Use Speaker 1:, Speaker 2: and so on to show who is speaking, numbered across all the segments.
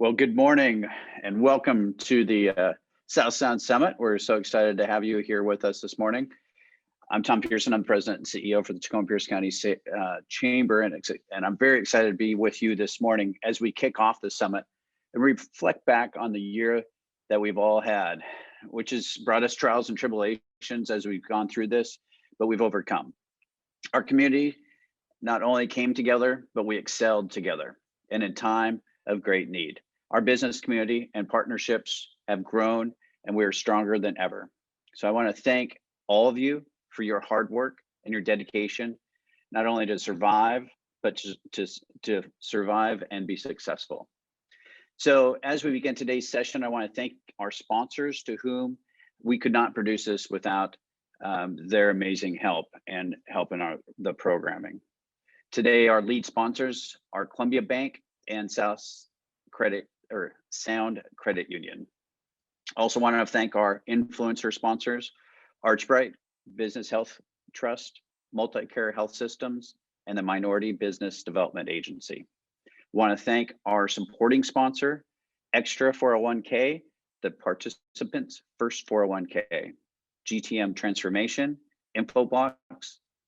Speaker 1: Well, good morning and welcome to the South Sound Summit. We're so excited to have you here with us this morning. I'm Tom Pearson. I'm the president and CEO for the Tacoma-Pierce County Chamber, and I'm very excited to be with you this morning as we kick off the summit and reflect back on the year that we've all had, which has brought us trials and tribulations as we've gone through this, but we've overcome. Our community not only came together, but we excelled together and in time of great need. Our business community and partnerships have grown and we are stronger than ever. So I want to thank all of you for your hard work and your dedication, not only to survive, but to survive and be successful. So as we begin today's session, I want to thank our sponsors to whom we could not produce this without their amazing help and help in the programming. Today, our lead sponsors are Columbia Bank and Sound Credit Union. Also want to thank our influencer sponsors, Archbright, Business Health Trust, Multicare Health Systems, and the Minority Business Development Agency. Want to thank our supporting sponsor, Extra 401k, the participants' first 401k, GTM Transformation, Infoblox,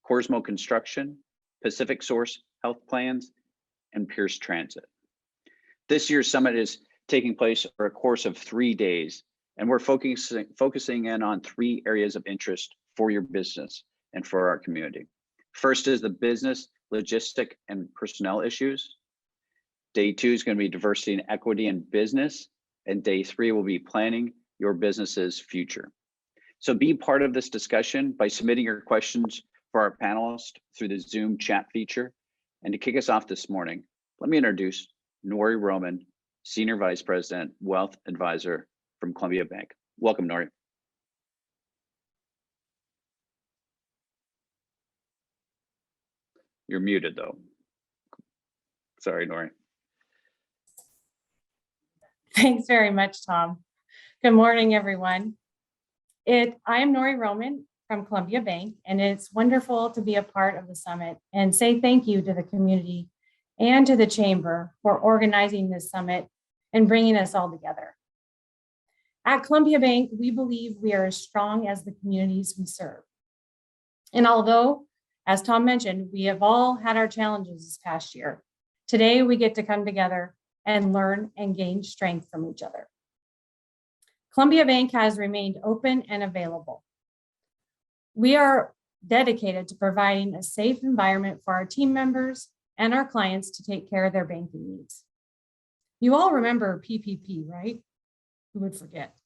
Speaker 1: Corsmo Construction, Pacific Source Health Plans, and Pierce Transit. This year's summit is taking place over a course of 3 days, and we're focusing in on 3 areas of interest for your business and for our community. First is the business, logistic, and personnel issues. Day 2 is going to be diversity and equity in business, and day 3 will be planning your business's future. So be part of this discussion by submitting your questions for our panelists through the Zoom chat feature. And to kick us off this morning, let me introduce Nori Roman, Senior Vice President, Wealth Advisor from Columbia Bank. Welcome, Nori. You're muted though. Sorry, Nori.
Speaker 2: Thanks very much, Tom. Good morning, everyone. I am Nori Roman from Columbia Bank, and it's wonderful to be a part of the summit and say thank you to the community and to the Chamber for organizing this summit and bringing us all together. At Columbia Bank, we believe we are as strong as the communities we serve. And although, as Tom mentioned, we have all had our challenges this past year, today we get to come together and learn and gain strength from each other. Columbia Bank has remained open and available. We are dedicated to providing a safe environment for our team members and our clients to take care of their banking needs. You all remember PPP, right? Who would forget?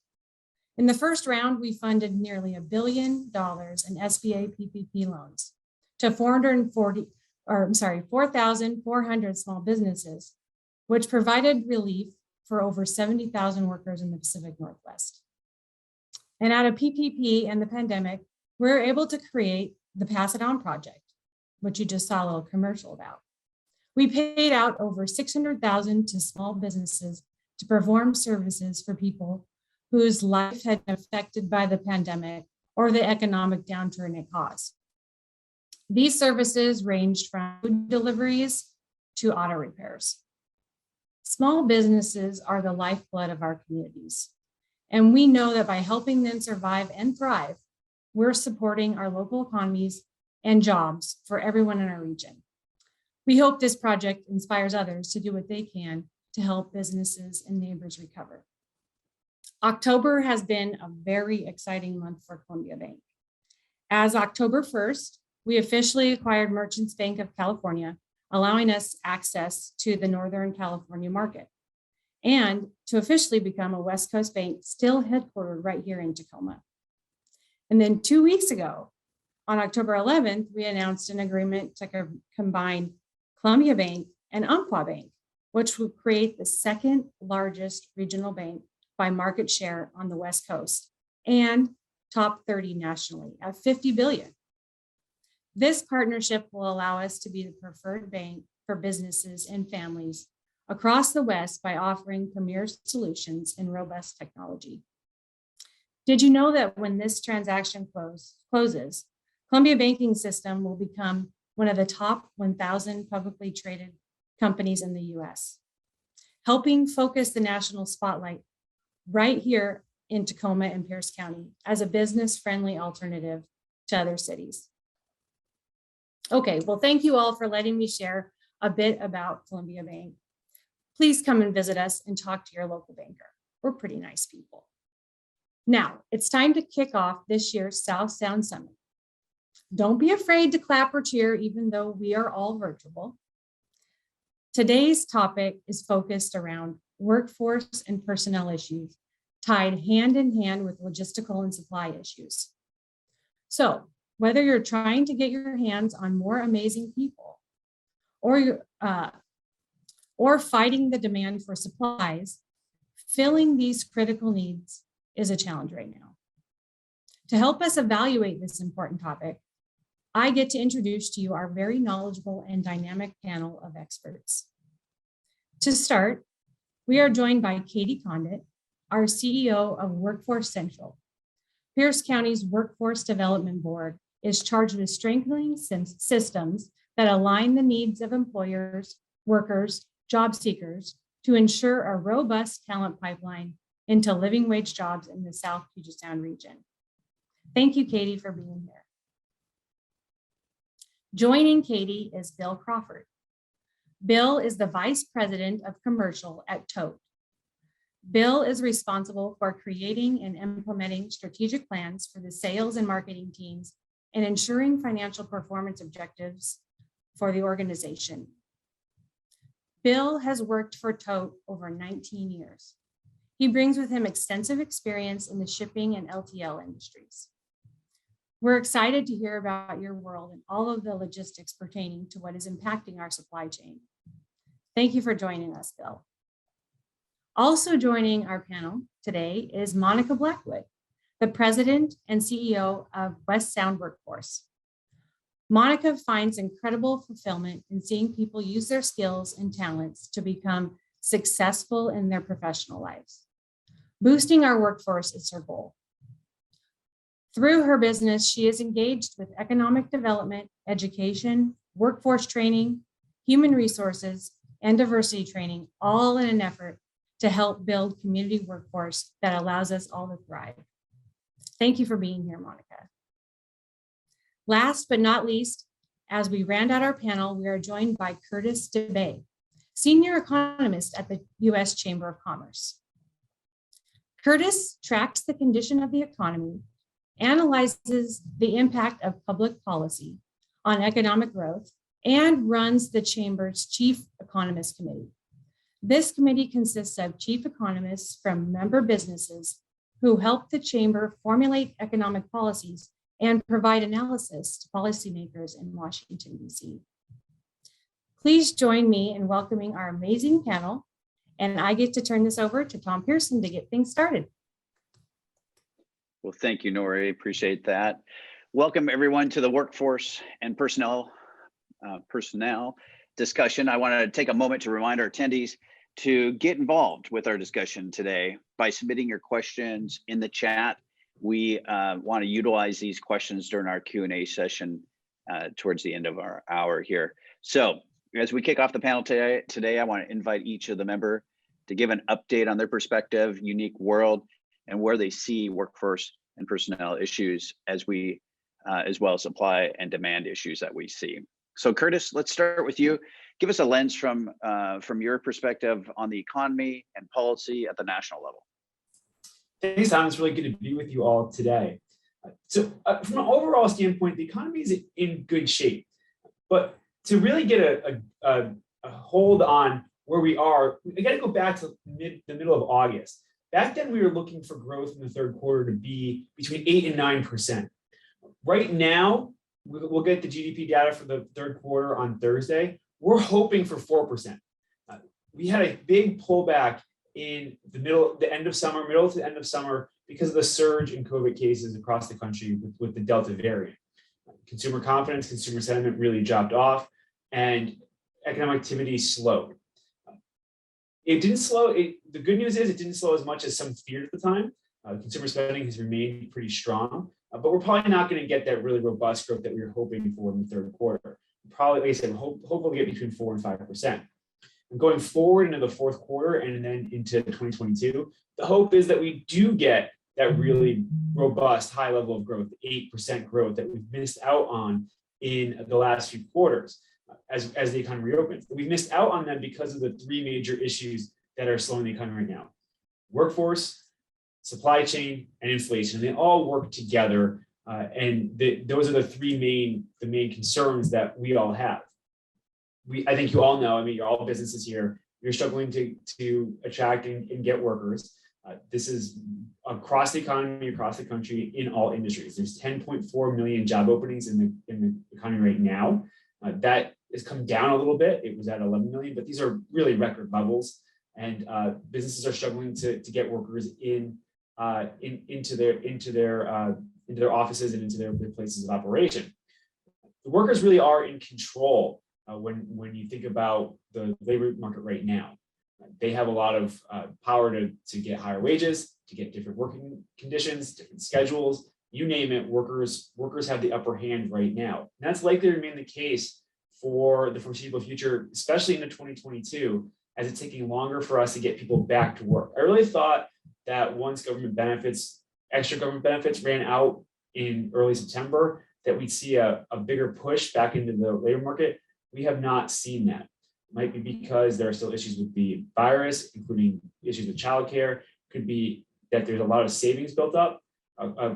Speaker 2: In the first round, we funded nearly $1 billion in SBA PPP loans to 4,400 small businesses, which provided relief for over 70,000 workers in the Pacific Northwest. And out of PPP and the pandemic, we were able to create the Pass It On Project, which you just saw a little commercial about. We paid out over $600,000 to small businesses to perform services for people whose life had been affected by the pandemic or the economic downturn it caused. These services ranged from food deliveries to auto repairs. Small businesses are the lifeblood of our communities, and we know that by helping them survive and thrive, we're supporting our local economies and jobs for everyone in our region. We hope this project inspires others to do what they can to help businesses and neighbors recover. October has been a very exciting month for Columbia Bank. As October 1st, we officially acquired Merchants Bank of California, allowing us access to the Northern California market, and to officially become a West Coast bank still headquartered right here in Tacoma. And then 2 weeks ago, on October 11th, we announced an agreement to combine Columbia Bank and Umpqua Bank, which will create the second largest regional bank by market share on the West Coast and top 30 nationally at $50 billion. This partnership will allow us to be the preferred bank for businesses and families across the West by offering premier solutions and robust technology. Did you know that when this transaction closes, Columbia Banking System will become one of the top 1,000 publicly traded companies in the US? helping focus the national spotlight right here in Tacoma and Pierce County as a business-friendly alternative to other cities. Okay, well, thank you all for letting me share a bit about Columbia Bank. Please come and visit us and talk to your local banker. We're pretty nice people. Now, it's time to kick off this year's South Sound Summit. Don't be afraid to clap or cheer, even though we are all virtual. Today's topic is focused around workforce and personnel issues, tied hand in hand with logistical and supply issues. So, whether you're trying to get your hands on more amazing people or fighting the demand for supplies, filling these critical needs is a challenge right now. To help us evaluate this important topic, I get to introduce to you our very knowledgeable and dynamic panel of experts. To start, we are joined by Katie Condit, our CEO of Workforce Central. Pierce County's Workforce Development Board is charged with strengthening systems that align the needs of employers, workers, job seekers to ensure a robust talent pipeline into living wage jobs in the South Puget Sound region. Thank you, Katie, for being here. Joining Katie is Bill Crawford. Bill is the Vice President of Commercial at Tote. Bill is responsible for creating and implementing strategic plans for the sales and marketing teams and ensuring financial performance objectives for the organization. Bill has worked for Tote over 19 years. He brings with him extensive experience in the shipping and LTL industries. We're excited to hear about your world and all of the logistics pertaining to what is impacting our supply chain. Thank you for joining us, Bill. Also joining our panel today is Monica Blackwood, the President and CEO of West Sound Workforce. Monica finds incredible fulfillment in seeing people use their skills and talents to become successful in their professional lives. Boosting our workforce is her goal. Through her business, she is engaged with economic development, education, workforce training, human resources, and diversity training, all in an effort to help build community workforce that allows us all to thrive. Thank you for being here, Monica. Last but not least, as we round out our panel, we are joined by Curtis DeBay, Senior Economist at the U.S. Chamber of Commerce. Curtis tracks the condition of the economy, analyzes the impact of public policy on economic growth, and runs the Chamber's Chief Economist Committee. This committee consists of chief economists from member businesses who help the Chamber formulate economic policies and provide analysis to policymakers in Washington, D.C. Please join me in welcoming our amazing panel, and I get to turn this over to Tom Pearson to get things started.
Speaker 1: Well, thank you, Nori. Appreciate that. Welcome everyone to the workforce and personnel discussion. I want to take a moment to remind our attendees to get involved with our discussion today by submitting your questions in the chat. We want to utilize these questions during our Q&A session towards the end of our hour here. So as we kick off the panel today, I want to invite each of the members to give an update on their perspective, unique world, and where they see workforce and personnel issues as well as supply and demand issues that we see. So Curtis, let's start with you. Give us a lens from your perspective on the economy and policy at the national level.
Speaker 3: Thanks, Tom. It's really good to be with you all today. So from an overall standpoint, the economy is in good shape. But to really get a hold on where we are, we got to go back to the middle of August. Back then, we were looking for growth in the third quarter to be between 8 and 9%. Right now, we'll get the GDP data for the third quarter on Thursday. We're hoping for 4%. We had a big pullback in middle to the end of summer because of the surge in COVID cases across the country with the Delta variant. Consumer confidence, consumer sentiment really dropped off, and economic activity slowed. It didn't slow. The good news is it didn't slow as much as some feared at the time. Consumer spending has remained pretty strong, but we're probably not going to get that really robust growth that we were hoping for in the third quarter. Probably, like I said, hopefully get between 4 and 5%. And going forward into the fourth quarter and then into 2022, the hope is that we do get that really robust high level of growth, 8% growth that we've missed out on in the last few quarters as the economy reopens. We've missed out on them because of the three major issues that are slowing the economy right now: workforce, supply chain, and inflation. They all work together, and those are the main concerns that we all have. I think you all know, I mean, you're all businesses here, you're struggling to attract and get workers. This is across the economy, across the country, in all industries. There's 10.4 million job openings in the economy right now. That has come down a little bit. It was at 11 million, but these are really record levels. And businesses are struggling to get workers into their offices and into their places of operation. The workers really are in control when you think about the labor market right now. They have a lot of power to get higher wages, to get different working conditions, different schedules, you name it. Workers have the upper hand right now. And that's likely to remain the case for the foreseeable future, especially into 2022, as it's taking longer for us to get people back to work. I really thought that once extra government benefits ran out in early September, that we'd see a bigger push back into the labor market. We have not seen that. Might be because there are still issues with the virus, including issues with childcare. Could be that there's a lot of savings built up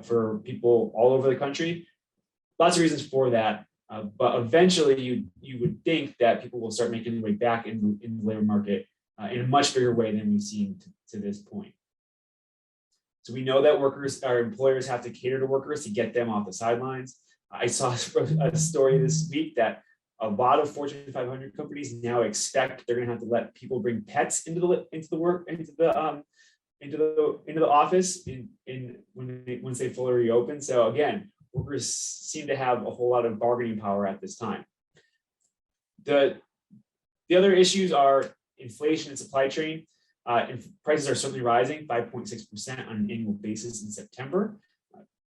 Speaker 3: for people all over the country. Lots of reasons for that. But eventually you would think that people will start making their way back in the labor market in a much bigger way than we've seen to this point. So we know that employers have to cater to workers to get them off the sidelines. I saw a story this week that a lot of Fortune 500 companies now expect they're going to have to let people bring pets into the office once they fully reopen. So again, workers seem to have a whole lot of bargaining power at this time. The other issues are inflation and supply chain. And prices are certainly rising 5.6% on an annual basis in September.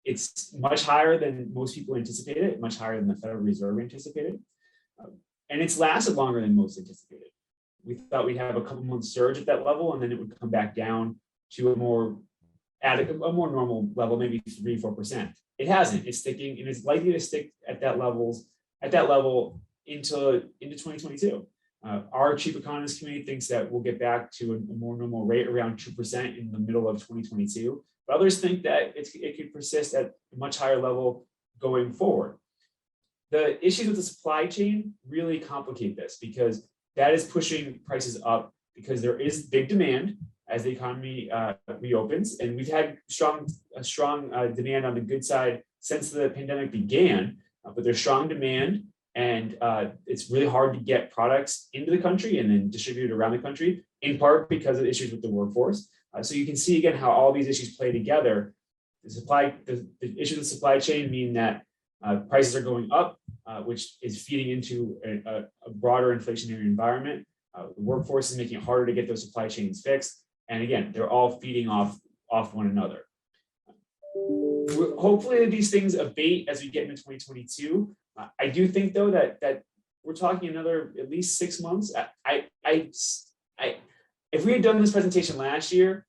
Speaker 3: It's much higher than most people anticipated, much higher than the Federal Reserve anticipated. And it's lasted longer than most anticipated. We thought we'd have a couple months surge at that level, and then it would come back down to a more normal level, maybe 3-4%. It hasn't. It's sticking, and it's likely to stick at that level into 2022. Our chief economist committee thinks that we'll get back to a more normal rate around 2% in the middle of 2022. But others think that it could persist at a much higher level going forward. The issues with the supply chain really complicate this because that is pushing prices up because there is big demand as the economy reopens. And we've had a strong demand on the goods side since the pandemic began, but there's strong demand. And it's really hard to get products into the country and then distributed around the country, in part because of issues with the workforce. So you can see again how all these issues play together. The issues with supply chain mean that prices are going up, which is feeding into a broader inflationary environment. The workforce is making it harder to get those supply chains fixed. And again, they're all feeding off one another. Hopefully these things abate as we get into 2022. I do think though that we're talking another at least 6 months. If we had done this presentation last year,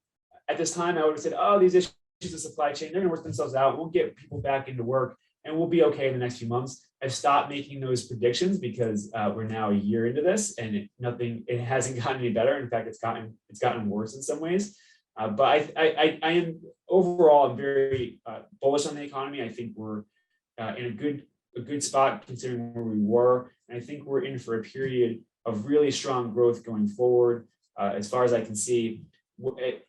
Speaker 3: at this time, I would have said, oh, these issues of supply chain, they're gonna work themselves out. We'll get people back into work and we'll be okay in the next few months. I've stopped making those predictions because we're now a year into this and it hasn't gotten any better. In fact, it's gotten worse in some ways. But I am overall, I'm very bullish on the economy. I think we're in a good spot considering where we were. And I think we're in for a period of really strong growth going forward. As far as I can see,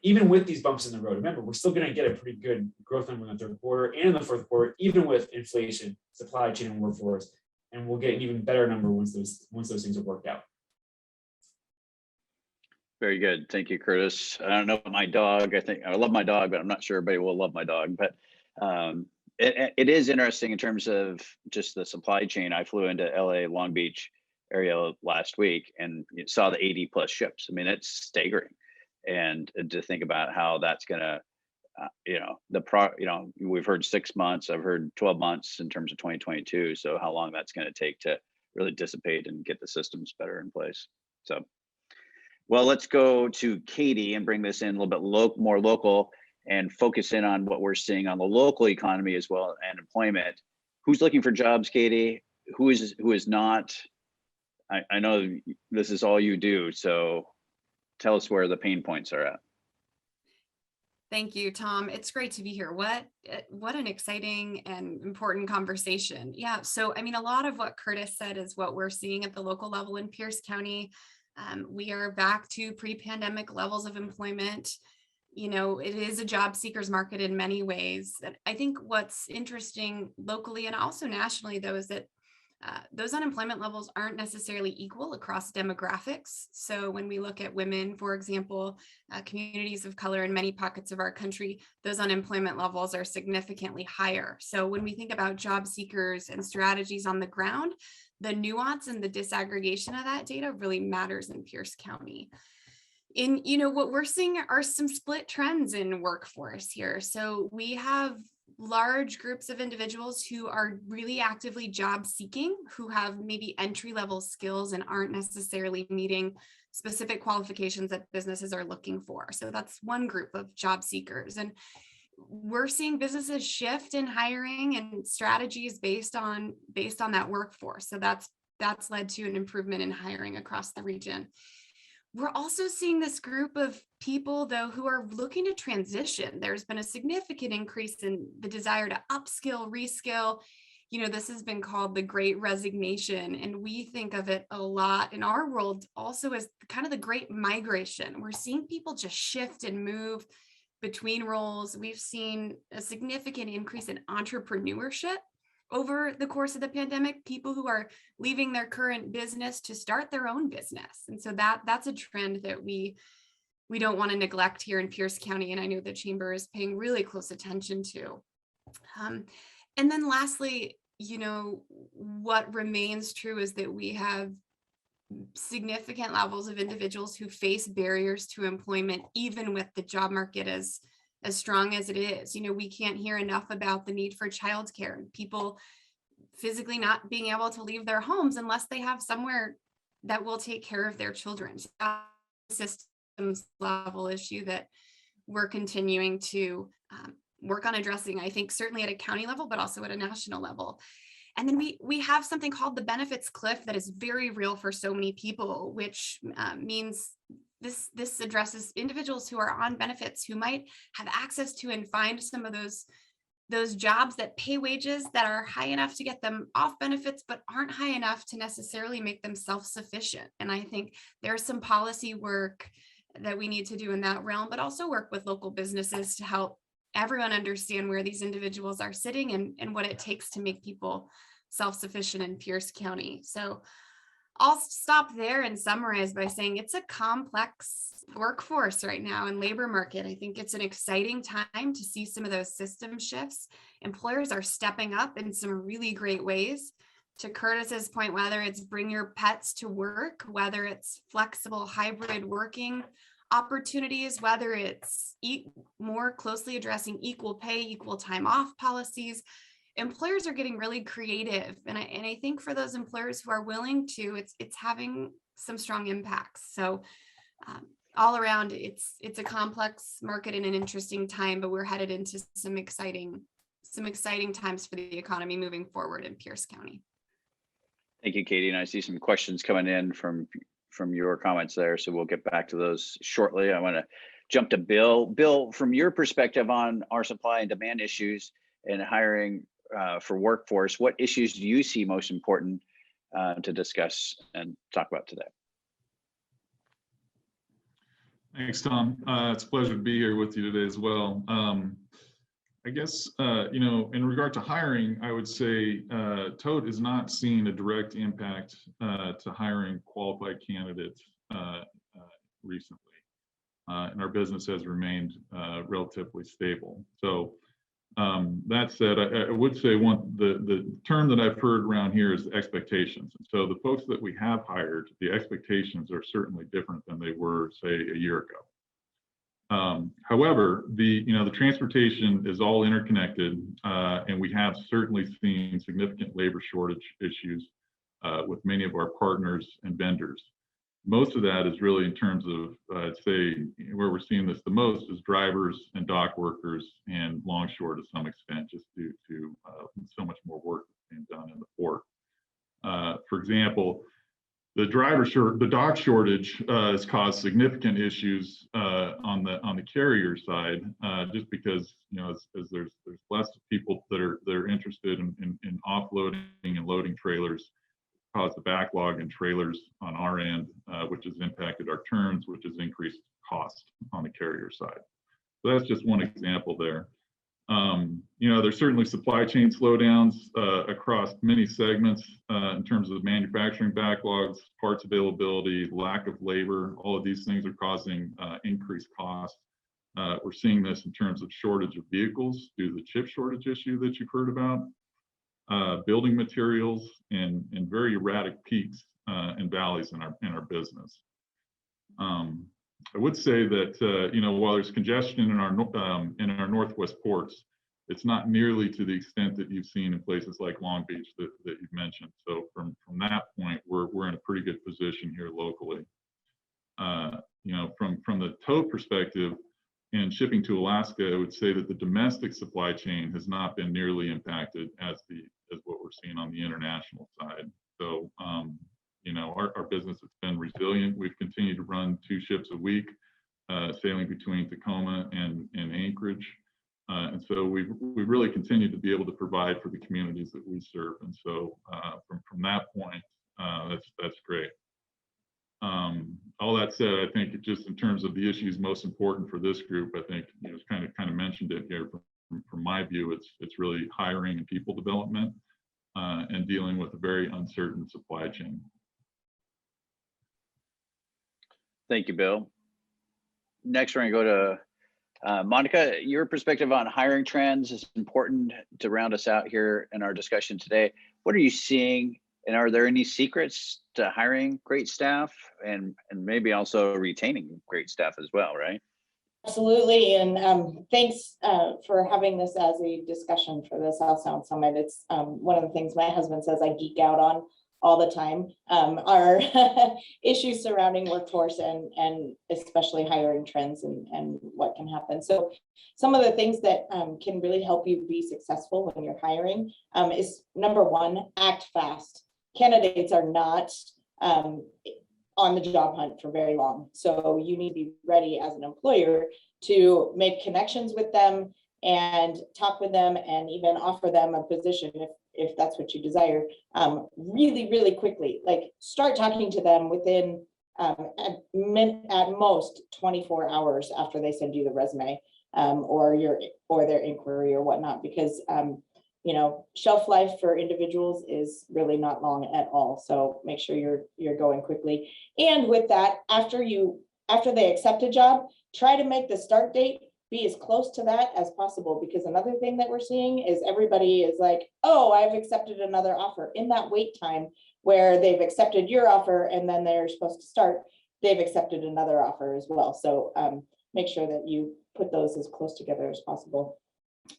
Speaker 3: even with these bumps in the road, remember, we're still going to get a pretty good growth number in the third quarter and in the fourth quarter, even with inflation, supply chain, and workforce. And we'll get an even better number once those things are worked out.
Speaker 1: Very good. Thank you, Curtis. I don't know about my dog. I think I love my dog, but I'm not sure everybody will love my dog. But it is interesting in terms of just the supply chain. I flew into LA, Long Beach area last week and saw the 80+ ships. I mean, it's staggering. And to think about how that's going to, we've heard 6 months, I've heard 12 months in terms of 2022. So how long that's going to take to really dissipate and get the systems better in place. So Well, let's go to Katie and bring this in a little bit more local and focus in on what we're seeing on the local economy as well and employment. Who's looking for jobs, Katie? Who is not? I know this is all you do, so tell us where the pain points are at.
Speaker 4: Thank you, Tom. It's great to be here. What an exciting and important conversation. Yeah, so I mean, a lot of what Curtis said is what we're seeing at the local level in Pierce County. We are back to pre-pandemic levels of employment. You know, it is a job seekers market in many ways. And I think what's interesting locally and also nationally, though, is that those unemployment levels aren't necessarily equal across demographics. So when we look at women, for example, communities of color in many pockets of our country, those unemployment levels are significantly higher. So when we think about job seekers and strategies on the ground, the nuance and the disaggregation of that data really matters in Pierce County. What we're seeing are some split trends in workforce here. So we have large groups of individuals who are really actively job seeking, who have maybe entry-level skills and aren't necessarily meeting specific qualifications that businesses are looking for. So that's one group of job seekers. And we're seeing businesses shift in hiring and strategies based on that workforce. So that's led to an improvement in hiring across the region. We're also seeing this group of people, though, who are looking to transition. There's been a significant increase in the desire to upskill, reskill. This has been called the Great Resignation, and we think of it a lot in our world also as kind of the Great Migration. We're seeing people just shift and move between roles. We've seen a significant increase in entrepreneurship over the course of the pandemic, people who are leaving their current business to start their own business. And so that's a trend that we don't want to neglect here in Pierce County. And I know the Chamber is paying really close attention to. And then lastly, what remains true is that we have significant levels of individuals who face barriers to employment, even with the job market as strong as it is. We can't hear enough about the need for childcare and people physically not being able to leave their homes unless they have somewhere that will take care of their children. So that's a systems level issue that we're continuing to work on addressing, I think, certainly at a county level, but also at a national level. And then we have something called the benefits cliff that is very real for so many people, which means this addresses individuals who are on benefits who might have access to and find some of those jobs that pay wages that are high enough to get them off benefits, but aren't high enough to necessarily make them self-sufficient. And I think there's some policy work that we need to do in that realm, but also work with local businesses to help everyone understand where these individuals are sitting and what it takes to make people self-sufficient in Pierce County. So I'll stop there and summarize by saying it's a complex workforce right now and labor market. I think it's an exciting time to see some of those system shifts. Employers are stepping up in some really great ways. To Curtis's point, whether it's bring your pets to work, whether it's flexible hybrid working opportunities, whether it's more closely addressing equal pay, equal time off policies, employers are getting really creative. And I think for those employers who are willing to, it's having some strong impacts. So all around, it's a complex market and an interesting time, but we're headed into some exciting times for the economy moving forward in Pierce County.
Speaker 1: Thank you, Katie. And I see some questions coming in from your comments there. So we'll get back to those shortly. I want to jump to Bill. Bill, from your perspective on our supply and demand issues and hiring for workforce, what issues do you see most important to discuss and talk about today?
Speaker 5: Thanks, Tom. It's a pleasure to be here with you today as well. I guess, in regard to hiring, I would say TOTE is not seeing a direct impact to hiring qualified candidates recently. And our business has remained relatively stable. So that said, I would say the term that I've heard around here is expectations. And so the folks that we have hired, the expectations are certainly different than they were, say, a year ago. However, the transportation is all interconnected, and we have certainly seen significant labor shortage issues with many of our partners and vendors. Most of that is really in terms of, I'd say, where we're seeing this the most is drivers and dock workers and longshore to some extent, just due to so much more work being done in the port. For example, the dock shortage has caused significant issues on the carrier side, just because, you know, as there's less people that are interested in offloading and loading trailers, caused a backlog in trailers on our end, which has impacted our turns, which has increased cost on the carrier side. So that's just one example there. You know, there's certainly supply chain slowdowns across many segments in terms of manufacturing backlogs, parts availability, lack of labor. All of these things are causing increased costs. We're seeing this in terms of shortage of vehicles due to the chip shortage issue that you've heard about, building materials, and very erratic peaks and valleys in our business. I would say that you know, while there's congestion in our Northwest ports, it's not nearly to the extent that you've seen in places like Long Beach that you've mentioned. So from that point, we're in a pretty good position here locally. You know, from the tow perspective and shipping to Alaska, I would say that the domestic supply chain has not been nearly impacted as what we're seeing on the international side. So you know, our business has been resilient. We've continued to run 2 ships a week, sailing between Tacoma and Anchorage. And so we've really continued to be able to provide for the communities that we serve. And so from that point, that's great. All that said, I think just in terms of the issues most important for this group, I think, you know, it's kind of mentioned it here. From my view, it's really hiring and people development and dealing with a very uncertain supply chain.
Speaker 1: Thank you, Bill. Next, we're going to go to Monica. Your perspective on hiring trends is important to round us out here in our discussion today. What are you seeing, and are there any secrets to hiring great staff and maybe also retaining great staff as well, right?
Speaker 6: Absolutely, and thanks for having this as a discussion for the South Sound Summit. It's one of the things my husband says I geek out on all the time, are issues surrounding workforce and especially hiring trends and what can happen. So some of the things that can really help you be successful when you're hiring is, number one, act fast. Candidates are not on the job hunt for very long. So you need to be ready as an employer to make connections with them and talk with them and even offer them a position if that's what you desire, really, really quickly. Like, start talking to them within at most 24 hours after they send you the resume or their inquiry or whatnot, because you know, shelf life for individuals is really not long at all. So make sure you're going quickly. And with that, after they accept a job, try to make the start date be as close to that as possible, because another thing that we're seeing is everybody is like, oh, I've accepted another offer. In that wait time where they've accepted your offer and then they're supposed to start, they've accepted another offer as well. So make sure that you put those as close together as possible.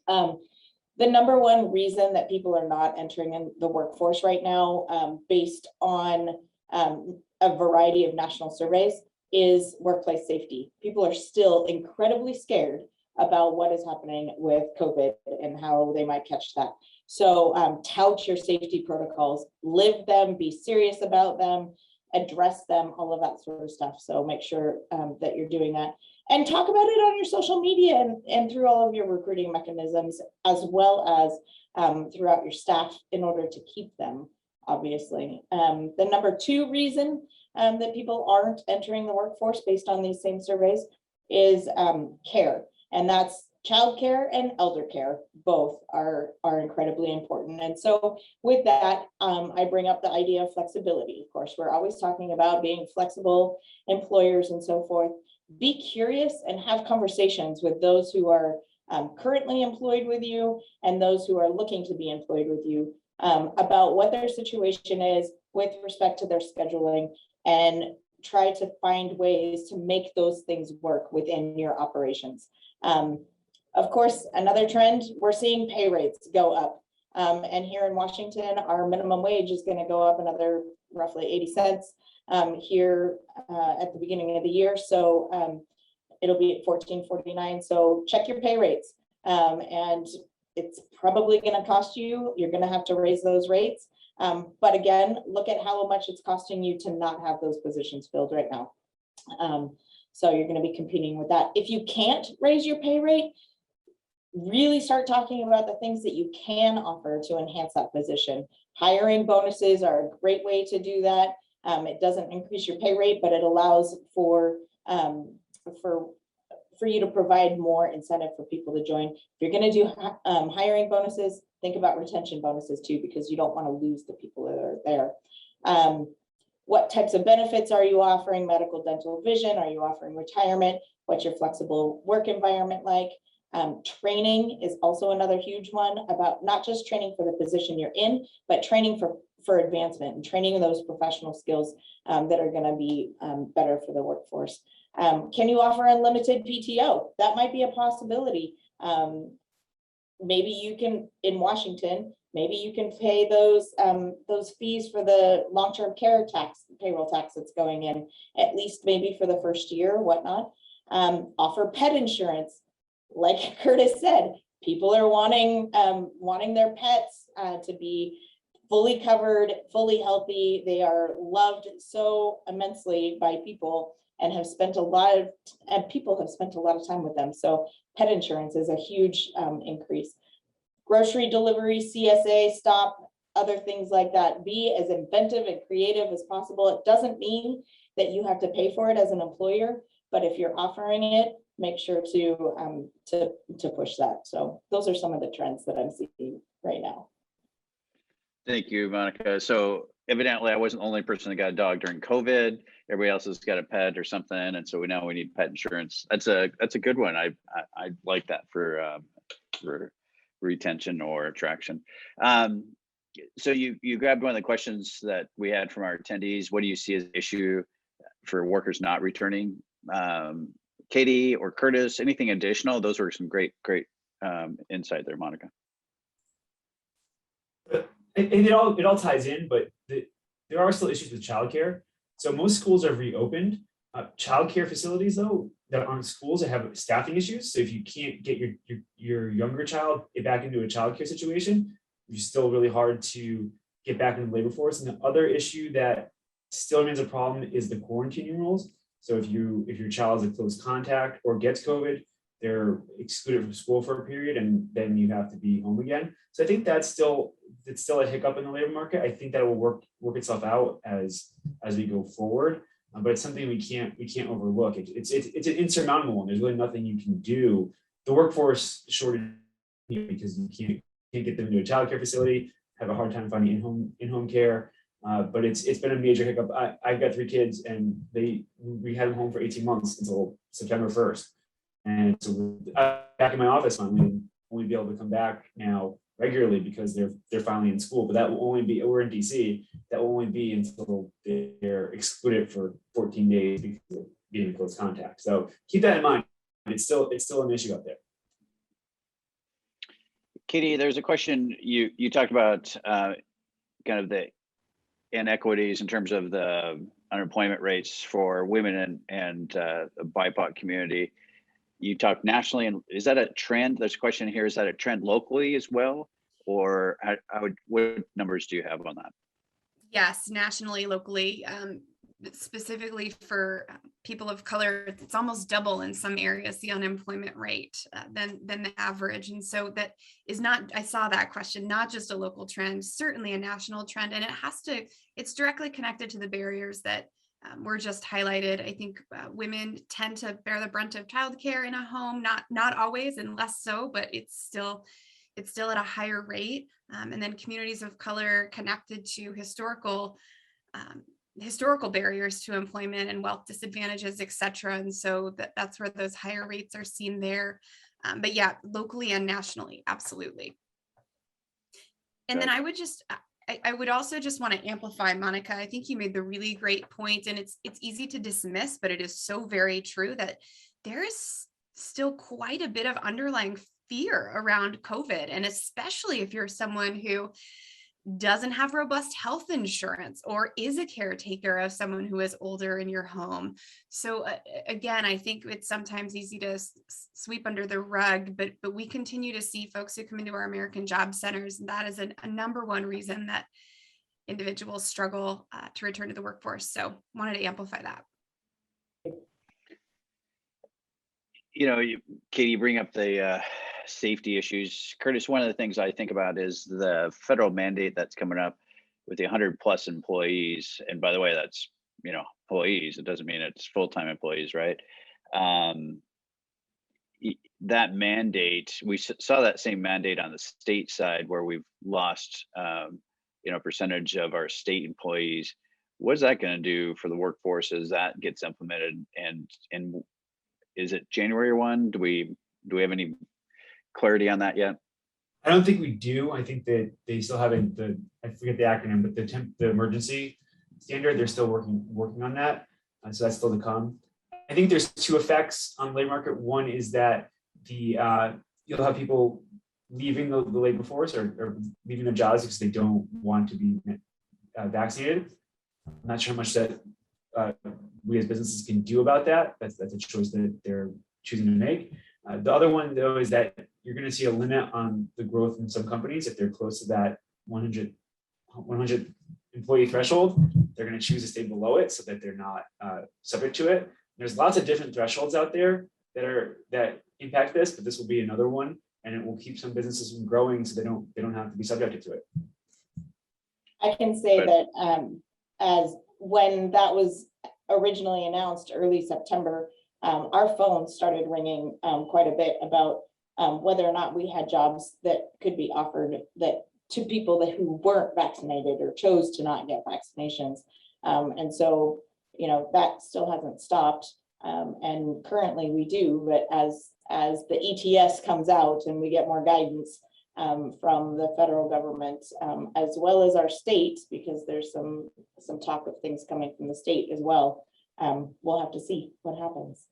Speaker 6: The number one reason that people are not entering in the workforce right now, based on a variety of national surveys, is workplace safety. People are still incredibly scared about what is happening with COVID and how they might catch that. So tout your safety protocols, live them, be serious about them, address them, all of that sort of stuff. So make sure that you're doing that. And talk about it on your social media and through all of your recruiting mechanisms, as well as throughout your staff, in order to keep them, obviously. The number two reason that people aren't entering the workforce based on these same surveys is care. And that's childcare and elder care. Both are incredibly important. And so with that, I bring up the idea of flexibility. Of course, we're always talking about being flexible employers and so forth. Be curious and have conversations with those who are currently employed with you and those who are looking to be employed with you about what their situation is with respect to their scheduling, and try to find ways to make those things work within your operations. Of course, another trend, we're seeing pay rates go up. And here in Washington, our minimum wage is going to go up another roughly 80 cents here at the beginning of the year. So it'll be at $14.49. So check your pay rates. And it's probably going to cost you, you're going to have to raise those rates. But again, look at how much it's costing you to not have those positions filled right now. So you're going to be competing with that. If you can't raise your pay rate, really start talking about the things that you can offer to enhance that position. Hiring bonuses are a great way to do that. It doesn't increase your pay rate, but it allows for you to provide more incentive for people to join. If you're going to do hiring bonuses, think about retention bonuses too, because you don't want to lose the people that are there. What types of benefits are you offering? Medical, dental, vision? Are you offering retirement? What's your flexible work environment like? Training is also another huge one, about not just training for the position you're in, but training for advancement and training in those professional skills that are going to be better for the workforce. Can you offer unlimited PTO? That might be a possibility. Maybe you can, in Washington, maybe you can pay those fees for the long-term care tax, payroll tax that's going in, at least maybe for the first year, whatnot. Offer pet insurance. Like Curtis said, people are wanting their pets to be fully covered, fully healthy. They are loved so immensely by people and have spent a lot of time with them. So pet insurance is a huge increase. Grocery delivery, CSA, stop, other things like that. Be as inventive and creative as possible. It doesn't mean that you have to pay for it as an employer, but if you're offering it, make sure to push that. So those are some of the trends that I'm seeing right now.
Speaker 1: Thank you, Monica. So evidently I wasn't the only person that got a dog during COVID. Everybody else has got a pet or something. And so now we need pet insurance. That's a good one. I like that for retention or attraction. So you grabbed one of the questions that we had from our attendees. What do you see as an issue for workers not returning? Katie or Curtis, anything additional? Those were some great insight there, Monica.
Speaker 3: It all ties in, but there are still issues with childcare. So most schools are reopened. Childcare facilities, though, that aren't schools, that have staffing issues. So if you can't get your younger child back into a childcare situation, it's still really hard to get back into the labor force. And the other issue that still remains a problem is the quarantining rules. So if your child is a close contact or gets COVID, they're excluded from school for a period, and then you have to be home again. So I think it's still a hiccup in the labor market. I think that will work itself out as we go forward. But it's something we can't overlook. It's an insurmountable one. There's really nothing you can do. The workforce shortage, because you can't get them into a childcare facility, have a hard time finding in-home care. But it's been a major hiccup. I've got 3 kids, and we had them home for 18 months until September 1st. And so back in my office, I'm only be able to come back now regularly because they're finally in school. But that will only be, we're in DC, that will only be until they're excluded for 14 days because of being in close contact. So keep that in mind. It's still an issue out there.
Speaker 1: Katie, there's a question you talked about kind of the inequities in terms of the unemployment rates for women and the BIPOC community. You talk nationally, and is that a trend? There's a question here, is that a trend locally as well? Or what numbers do you have on that?
Speaker 4: Yes, nationally, locally, specifically for people of color, it's almost double in some areas, the unemployment rate than the average. And so that is not, I saw that question, not just a local trend, certainly a national trend. And it's directly connected to the barriers that were just highlighted. I think women tend to bear the brunt of childcare in a home, not always and less so, but it's still at a higher rate. And then communities of color connected to historical barriers to employment and wealth disadvantages, et cetera. And so that's where those higher rates are seen there. But yeah, locally and nationally, absolutely. And then I would also just want to amplify, Monica, I think you made the really great point, and it's easy to dismiss, but it is so very true that there is still quite a bit of underlying fear around COVID. And especially if you're someone who doesn't have robust health insurance or is a caretaker of someone who is older in your home. So again, I think it's sometimes easy to sweep under the rug, but we continue to see folks who come into our American Job Centers. And that is a number one reason that individuals struggle to return to the workforce. So wanted to amplify that.
Speaker 1: You know, Katie, you bring up the safety issues. Curtis, one of the things I think about is the federal mandate that's coming up with the 100+ employees. And by the way, that's, you know, employees. It doesn't mean it's full-time employees, right? That mandate, we saw that same mandate on the state side where we've lost, you know, percentage of our state employees. What is that going to do for the workforce as that gets implemented? And is it January 1? Do we have any clarity on that yet?
Speaker 3: I don't think we do. I think that they still haven't, I forget the acronym, but the emergency standard, they're still working on that. So that's still to come. I think there's two effects on the labor market. One is that you'll have people leaving the labor force or leaving their jobs because they don't want to be vaccinated. I'm not sure how much that we as businesses can do about that. That's a choice that they're choosing to make. The other one, though, is that you're going to see a limit on the growth in some companies. If they're close to that 100 employee threshold, they're going to choose to stay below it so that they're not subject to it. There's lots of different thresholds out there that impact this, but this will be another one, and it will keep some businesses from growing so they don't have to be subjected to it.
Speaker 6: I can say that as when that was originally announced early September, our phones started ringing quite a bit about whether or not we had jobs that could be offered that to people who weren't vaccinated or chose to not get vaccinations. And so, you know, that still hasn't stopped. And currently we do, but as the ETS comes out and we get more guidance from the federal government, as well as our state, because there's some talk of things coming from the state as well. We'll have to see what happens.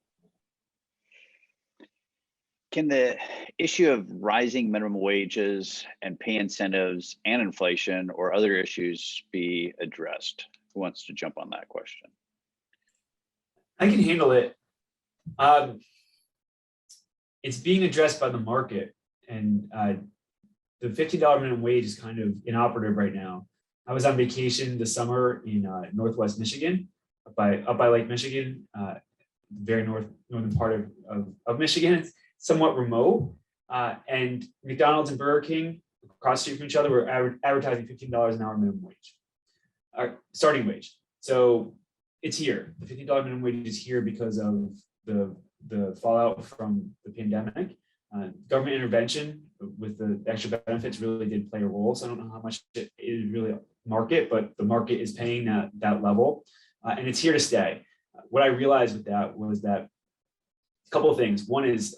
Speaker 1: Can the issue of rising minimum wages and pay incentives and inflation or other issues be addressed? Who wants to jump on that question?
Speaker 3: I can handle it. It's being addressed by the market, and the $15 minimum wage is kind of inoperative right now. I was on vacation this summer in Northwest Michigan, up by Lake Michigan, very northern part of Michigan. It's somewhat remote, and McDonald's and Burger King across the street from each other were advertising $15 an hour minimum wage, starting wage. So it's here. The $15 minimum wage is here because of the fallout from the pandemic. Government intervention with the extra benefits really did play a role. So I don't know how much it is really market, but the market is paying that level, and it's here to stay. What I realized with that was that a couple of things. One is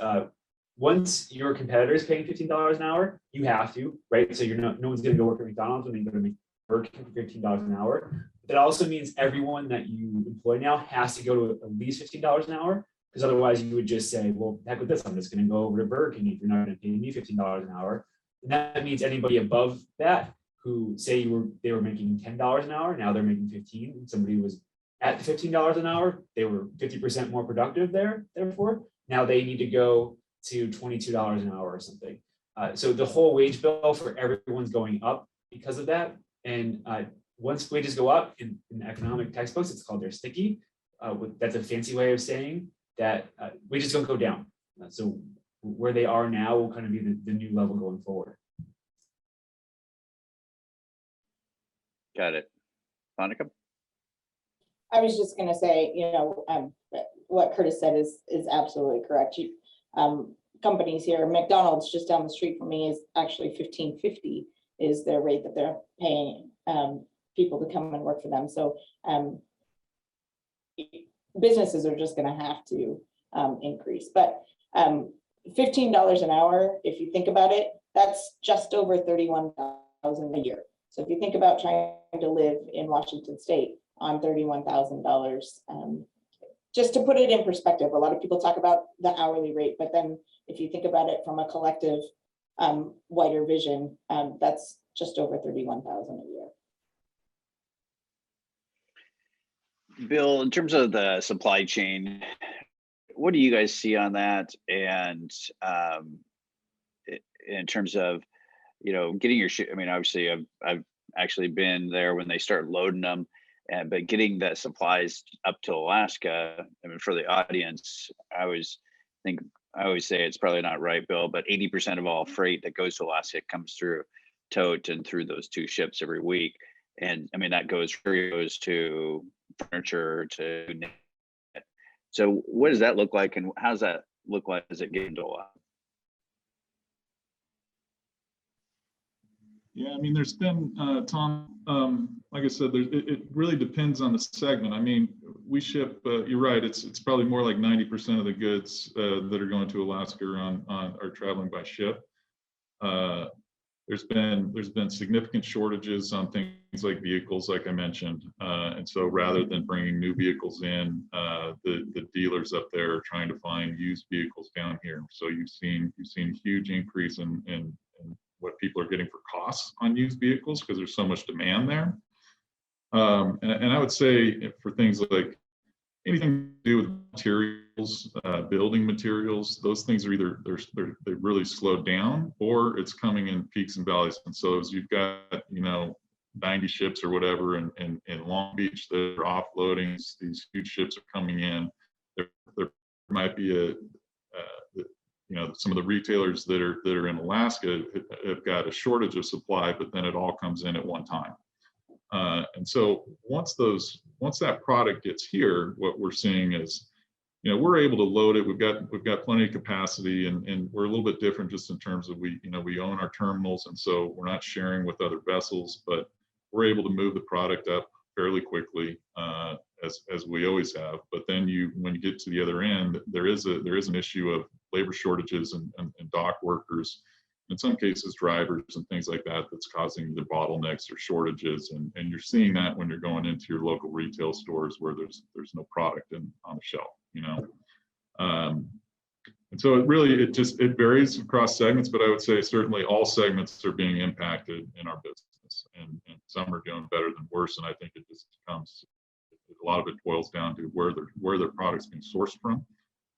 Speaker 3: once your competitor is paying $15 an hour, you have to, right? So no one's going to go work at McDonald's when they go to work for $15 an hour. That also means everyone that you employ now has to go to at least $15 an hour, because otherwise you would just say, well, heck with this, I'm just going to go over to Burger King if you're not going to pay me $15 an hour. And that means anybody above that who say they were making $10 an hour, now they're making 15, and somebody was at the $15 an hour, they were 50% more productive there, therefore, now they need to go to $22 an hour or something. So the whole wage bill for everyone's going up because of that. And once wages go up in economic textbooks, it's called they're sticky. That's a fancy way of saying that wages don't go down. So where they are now will kind of be the new level going forward.
Speaker 1: Got it. Monica?
Speaker 6: I was just going to say, you know, what Curtis said is absolutely correct. Companies here, McDonald's just down the street from me is actually $15.50 is their rate that they're paying people to come and work for them. So businesses are just going to have to increase. But $15 an hour, if you think about it, that's just over $31,000 a year. So if you think about trying to live in Washington State on $31,000, just to put it in perspective, a lot of people talk about the hourly rate, but then if you think about it from a collective wider vision, that's just over 31,000 a year.
Speaker 1: Bill, in terms of the supply chain, what do you guys see on that? And in terms of, getting your shit, I mean, obviously I've actually been there when they start loading them, but getting the supplies up to Alaska, I mean, for the audience, I always say it's probably not right, Bill, but 80% of all freight that goes to Alaska comes through tote and through those two ships every week. And I mean, that goes to furniture to net. So what does that look like, and how does that look like as it gets into Alaska?
Speaker 5: Yeah, I mean, there's been, Tom, like I said, it really depends on the segment. I mean, we ship, you're right, it's probably more like 90% of the goods that are going to Alaska are traveling by ship. There's been significant shortages on things like vehicles, like I mentioned. And so rather than bringing new vehicles in, the dealers up there are trying to find used vehicles down here. So you've seen a huge increase in what people are getting for costs on used vehicles because there's so much demand there. And I would say for things like anything to do with materials, building materials, those things are either they really slowed down or it's coming in peaks and valleys. And so as you've got 90 ships or whatever in Long Beach that are offloading, these huge ships are coming in. There might be some of the retailers that are in Alaska have got a shortage of supply, but then it all comes in at one time. And so once that product gets here, what we're seeing is, we're able to load it. We've got plenty of capacity, and we're a little bit different just in terms of we own our terminals, and so we're not sharing with other vessels, but we're able to move the product up fairly quickly, as we always have. But then when you get to the other end, there is an issue of labor shortages and dock workers, in some cases drivers and things like that, that's causing the bottlenecks or shortages. And you're seeing that when you're going into your local retail stores where there's no product on the shelf, and so it varies across segments, but I would say certainly all segments are being impacted in our business, and some are doing better than worse. And I think it just becomes, a lot of it boils down to where their product's being sourced from.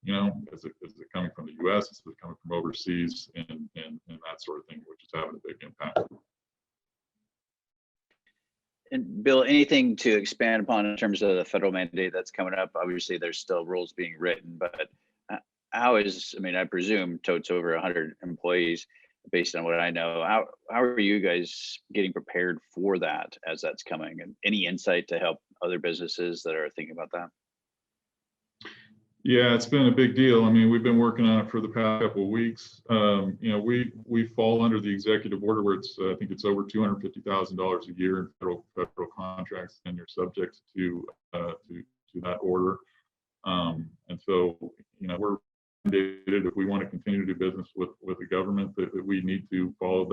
Speaker 5: Is it coming from the U.S.? Is it coming from overseas, and that sort of thing, which is having a big impact.
Speaker 1: And Bill, anything to expand upon in terms of the federal mandate that's coming up? Obviously, there's still rules being written, but I presume tote's over 100 employees based on what I know. How are you guys getting prepared for that as that's coming? And any insight to help other businesses that are thinking about that?
Speaker 5: Yeah, it's been a big deal. I mean, we've been working on it for the past couple of weeks. We fall under the executive order where I think it's over $250,000 a year in federal contracts, and you're subject to that order. And so, we're mandated, if we want to continue to do business with the government, that we need to follow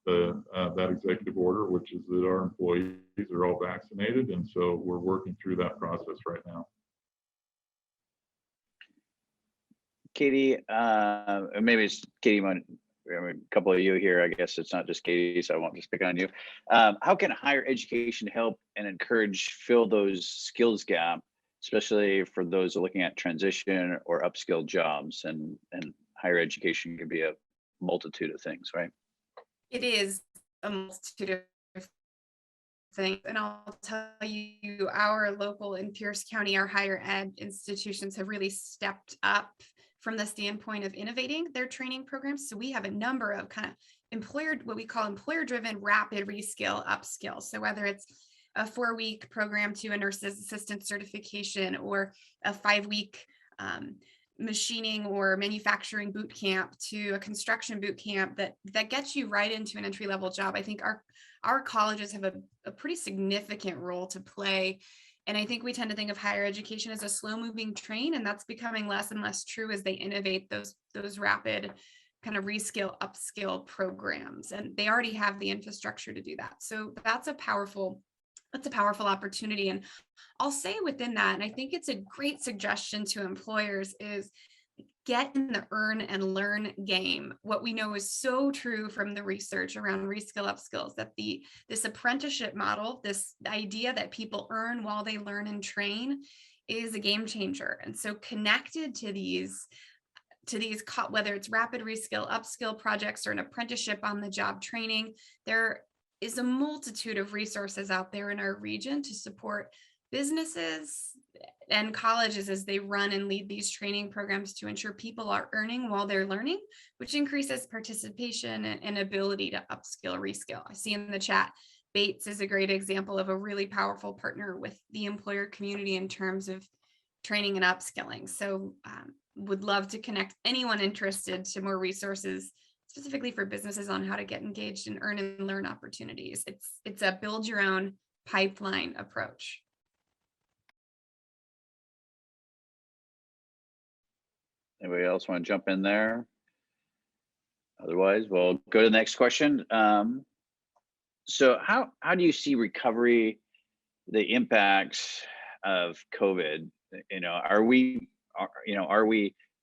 Speaker 5: that executive order, which is that our employees are all vaccinated. And so we're working through that process right now.
Speaker 1: Katie, maybe it's Katie, a couple of you here. I guess it's not just Katie, so I won't just pick on you. How can higher education help and encourage fill those skills gap, especially for those looking at transition or upskill jobs? And higher education can be a multitude of things, right?
Speaker 4: It is a multitude of things. And I'll tell you, our local in Pierce County, our higher ed institutions have really stepped up from the standpoint of innovating their training programs. So we have a number of kind of what we call employer-driven rapid reskill upskill. So whether it's a 4-week program to a nurse's assistant certification, or a 5-week machining or manufacturing boot camp to a construction boot camp that gets you right into an entry-level job. I think our colleges have a pretty significant role to play. And I think we tend to think of higher education as a slow-moving train, and that's becoming less and less true as they innovate those rapid kind of reskill, upskill programs. And they already have the infrastructure to do that. So that's a powerful That's a powerful opportunity. And I'll say within that, and I think it's a great suggestion to employers, is get in the earn and learn game. What we know is so true from the research around reskill upskills, that this apprenticeship model, this idea that people earn while they learn and train, is a game changer. And so connected to these, whether it's rapid reskill, upskill projects, or an apprenticeship on the job training, there is a multitude of resources out there in our region to support businesses and colleges as they run and lead these training programs to ensure people are earning while they're learning, which increases participation and ability to upskill, reskill. I see in the chat, Bates is a great example of a really powerful partner with the employer community in terms of training and upskilling. So would love to connect anyone interested to more resources specifically for businesses on how to get engaged and earn and learn opportunities. It's a build your own pipeline approach.
Speaker 1: Anybody else want to jump in there? Otherwise, we'll go to the next question. So how do you see recovery, the impacts of COVID? Are we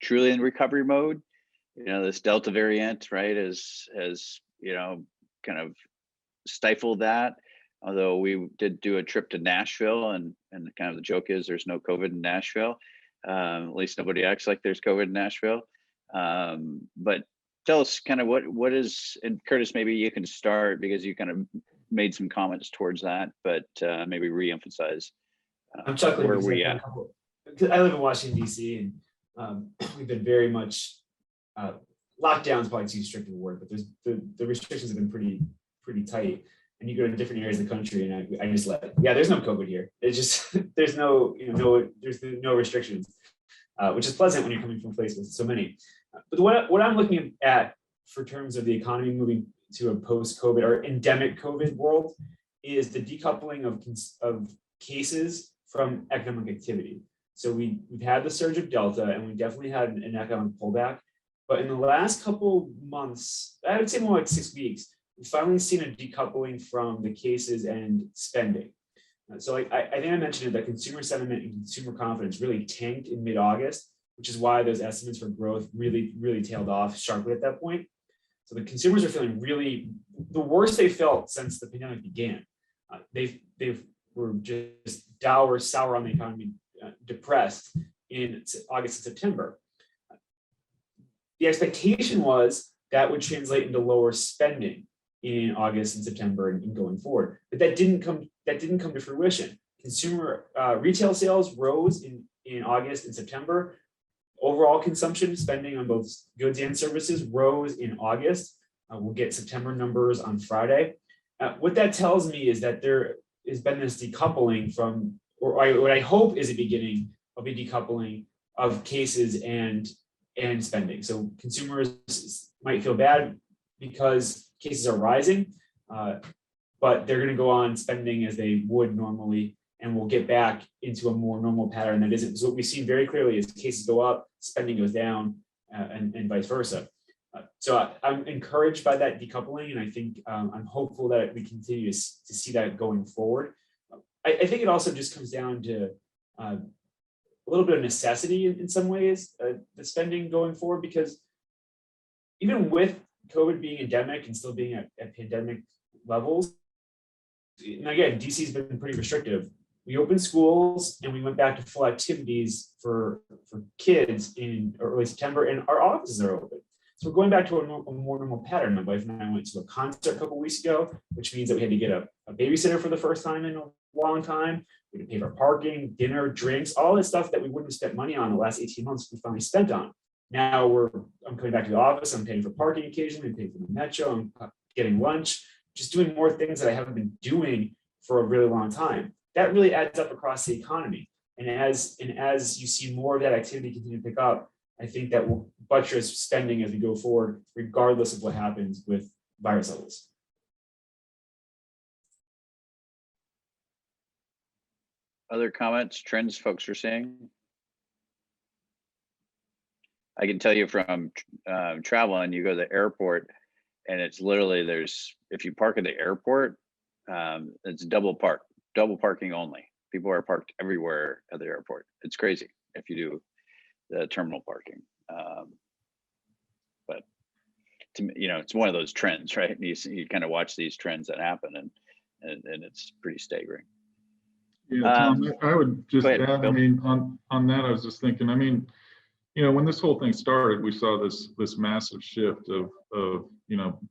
Speaker 1: truly in recovery mode? This Delta variant, right, has kind of stifled that. Although we did do a trip to Nashville, and kind of the joke is there's no COVID in Nashville. At least nobody acts like there's COVID in Nashville. But tell us kind of what is, and Curtis, maybe you can start because you kind of made some comments towards that, but maybe re-emphasize
Speaker 3: I'm chuckling
Speaker 1: where
Speaker 3: because
Speaker 1: we at.
Speaker 3: I live in Washington, DC, and we've been very much lockdown is probably too strict of a word, but the restrictions have been pretty tight. And you go to different areas of the country, and I just there's no COVID here. It's just there's no restrictions, which is pleasant when you're coming from a place with so many. But what I'm looking at for terms of the economy moving to a post-COVID or endemic COVID world is the decoupling of cases from economic activity. So we've had the surge of Delta, and we definitely had an economic pullback. But in the last couple months, I would say more like 6 weeks, we've finally seen a decoupling from the cases and spending. So I think I mentioned it, that consumer sentiment and consumer confidence really tanked in mid-August, which is why those estimates for growth really tailed off sharply at that point. So the consumers are feeling really the worst they felt since the pandemic began. They were just sour on the economy, depressed in August and September. The expectation was that would translate into lower spending in August and September and going forward, but that didn't come to fruition. Consumer retail sales rose in August and September. Overall consumption spending on both goods and services rose in August. We'll get September numbers on Friday. What that tells me is that there has been this decoupling from, what I hope is a beginning of a decoupling of cases and spending. So consumers might feel bad because cases are rising, but they're going to go on spending as they would normally, and we'll get back into a more normal pattern that isn't. So what we've seen very clearly is cases go up, spending goes down, and vice versa. So I'm encouraged by that decoupling, and I think I'm hopeful that we continue to see that going forward. I think it also just comes down to a little bit of necessity in some ways, the spending going forward, because even with COVID being endemic and still being at pandemic levels, and again, DC has been pretty restrictive. We opened schools and we went back to full activities for kids in early September, and our offices are open. So we're going back to a more normal pattern. My wife and I went to a concert a couple of weeks ago, which means that we had to get a babysitter for the first time in a long time. We had to pay for parking, dinner, drinks, all this stuff that we wouldn't have spent money on the last 18 months we finally spent on. Now I'm coming back to the office, I'm paying for parking occasionally, I'm paying for the metro, I'm getting lunch, just doing more things that I haven't been doing for a really long time. That really adds up across the economy. And as you see more of that activity continue to pick up, I think that will buttress spending as we go forward, regardless of what happens with virus levels.
Speaker 1: Other comments, trends folks are seeing? I can tell you from traveling, you go to the airport and it's literally if you park at the airport, it's double park. double parking only. People are parked everywhere at the airport. It's crazy if you do the terminal parking. But to me, it's one of those trends, right? You kind of watch these trends that happen, and it's pretty staggering.
Speaker 5: Yeah, Tom, I would just
Speaker 1: go ahead,
Speaker 5: add,
Speaker 1: Bill.
Speaker 5: I mean, on that, I was just thinking, I mean, when this whole thing started, we saw this massive shift of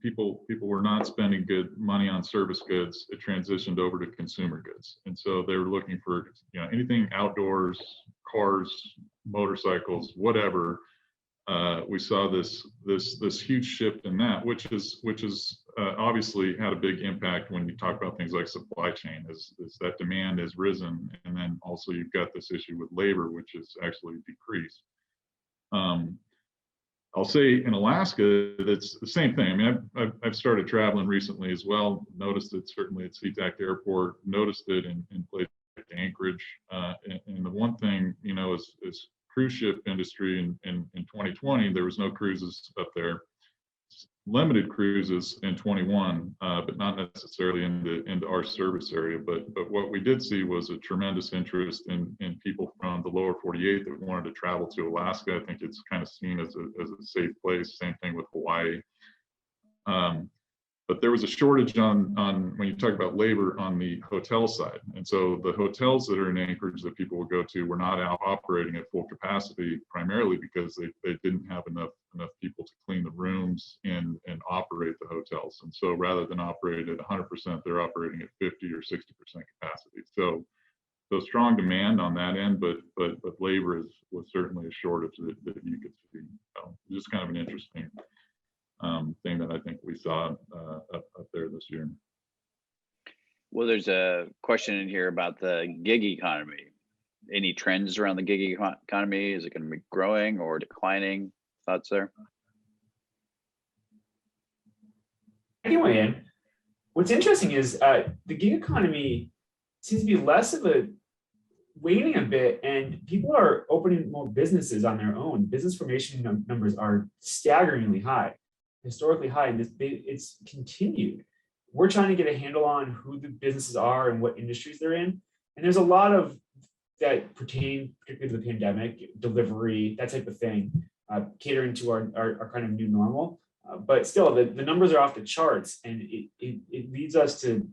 Speaker 5: people were not spending good money on service goods. It transitioned over to consumer goods, and so they were looking for anything outdoors, cars, motorcycles, whatever. We saw this huge shift in that, which is obviously had a big impact when you talk about things like supply chain. Is that demand has risen, and then also you've got this issue with labor, which has actually decreased. I'll say in Alaska, that's the same thing. I mean, I've started traveling recently as well. Noticed it certainly at SeaTac Airport. Noticed it in places like Anchorage. And the one thing, is cruise ship industry in 2020, there was no cruises up there. Limited cruises in 21, but not necessarily into our service area. But what we did see was a tremendous interest in people from the lower 48 that wanted to travel to Alaska. I think it's kind of seen as a safe place. Same thing with Hawaii. But there was a shortage on when you talk about labor on the hotel side. And so the hotels that are in Anchorage that people will go to were not operating at full capacity, primarily because they didn't have enough people to clean the rooms and operate the hotels. And so rather than operate at 100%, they're operating at 50 or 60% capacity. So strong demand on that end, but labor was certainly a shortage that you could see. So just kind of an interesting thing that I think we saw up there this year.
Speaker 1: Well, there's a question in here about the gig economy. Any trends around the gig economy? Is it going to be growing or declining? Thoughts there?
Speaker 3: Anyway, what's interesting is the gig economy seems to be less of a waning a bit, and people are opening more businesses on their own. Business formation numbers are staggeringly high, historically high, and it's continued. We're trying to get a handle on who the businesses are and what industries they're in. And there's a lot of that pertain particularly to the pandemic, delivery, that type of thing, catering to our kind of new normal. But still, the numbers are off the charts, and it leads us to,